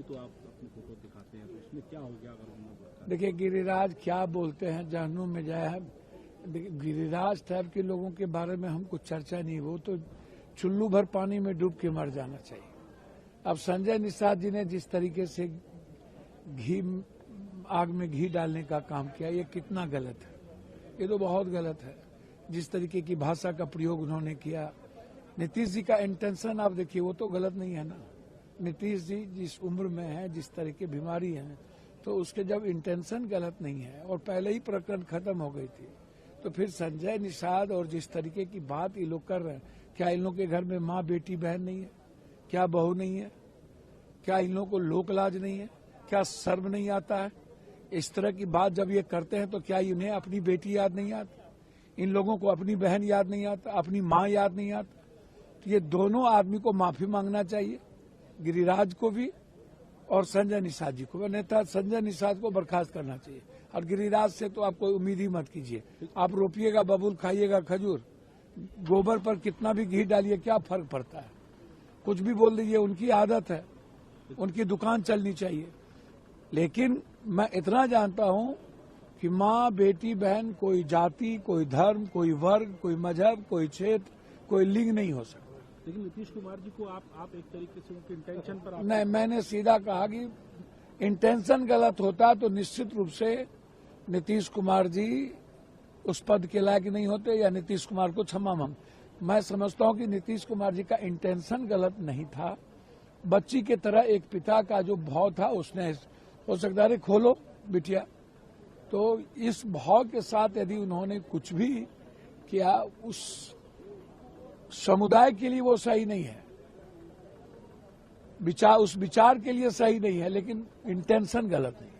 अभी तो आप अपनी फोटो दिखाते हैं, तो उसमें क्या हो गया अगर उन्होंने? देखिए, गिरिराज क्या बोलते हैं, जहन्नुम में जाए है। गिरिराज टाइप के लोगों के बारे में हमको चर्चा नहीं, वो तो चुल्लू भर पानी में डूब के मर जाना चाहिए। अब संजय निषाद जी ने जिस तरीके से आग में घी डालने का काम किया, ये कितना गलत है, ये तो बहुत गलत है। जिस तरीके की भाषा का प्रयोग उन्होंने किया, नीतीश जी का इंटेंशन आप देखिए, वो तो गलत नहीं है ना। नीतीश जी जिस उम्र में है, जिस तरह की बीमारी है, तो उसके जब इंटेंशन गलत नहीं है और पहले ही प्रकरण खत्म हो गई थी, तो फिर संजय निषाद और जिस तरीके की बात ये लोग कर रहे हैं, क्या इन लोग के घर में माँ बेटी बहन नहीं है? क्या बहू नहीं है? क्या इन लोगों को लोक लाज नहीं है? क्या शर्म नहीं आता है? इस तरह की बात जब ये करते हैं तो क्या इन्हें अपनी बेटी याद नहीं आती? इन लोगों को अपनी बहन याद नहीं आता, अपनी माँ याद नहीं आता? तो ये दोनों आदमी को माफी मांगना चाहिए, गिरिराज को भी और संजय निषाद जी को। नेता संजय निषाद को बर्खास्त करना चाहिए और गिरिराज से तो आप कोई उम्मीद ही मत कीजिए। आप रोपिएगा बबूल, खाइएगा खजूर, गोबर पर कितना भी घी डालिए, क्या फर्क पड़ता है? कुछ भी बोल दीजिए, उनकी आदत है, उनकी दुकान चलनी चाहिए। लेकिन मैं इतना जानता हूं कि माँ बेटी बहन कोई जाति, कोई धर्म, कोई वर्ग, कोई मजहब, कोई क्षेत्र, कोई लिंग नहीं हो सकता। लेकिन नीतीश कुमार जी को आप एक तरीके से उनके इंटेंशन पर नहीं, मैंने सीधा कहा कि इंटेंशन गलत होता तो निश्चित रूप से नीतीश कुमार जी उस पद के लायक नहीं होते या नीतीश कुमार को क्षमा मांग। मैं समझता हूं कि नीतीश कुमार जी का इंटेंशन गलत नहीं था। बच्ची के तरह एक पिता का जो भाव था, उसने हो सकता है खोलो बिटिया, तो इस भाव के साथ यदि उन्होंने कुछ भी किया, उस समुदाय के लिए वो सही नहीं है, उस विचार के लिए सही नहीं है, लेकिन इंटेंशन गलत नहीं।